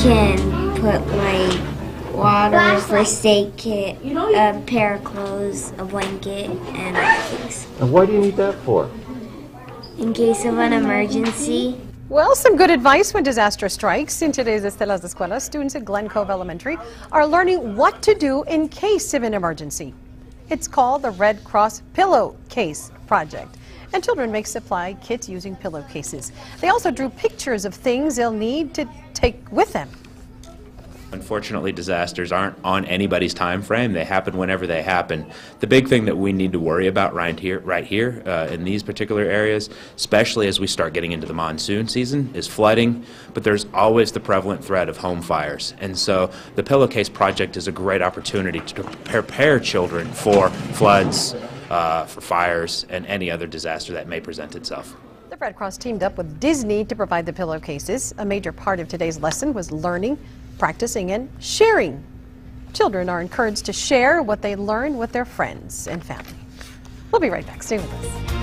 can put like water, first aid kit, a pair of clothes, a blanket, and other things. And why do you need that for? In case of an emergency. Well, some good advice when disaster strikes. In today's Estelas de Escuela, students at Glen Cove Elementary are learning what to do in case of an emergency. It's called the Red Cross Pillowcase Project, and children make supply kits using pillowcases. They also drew pictures of things they'll need to take with them. Unfortunately, disasters aren't on anybody's time frame. They happen whenever they happen. The big thing that we need to worry about right here in these particular areas, especially as we start getting into the monsoon season, is flooding, but there's always the prevalent threat of home fires. And so the Pillowcase Project is a great opportunity to prepare children for floods, for fires, and any other disaster that may present itself. The Red Cross teamed up with Disney to provide the pillowcases. A major part of today's lesson was learning, practicing, and sharing. Children are encouraged to share what they learn with their friends and family. We'll be right back. Stay with us.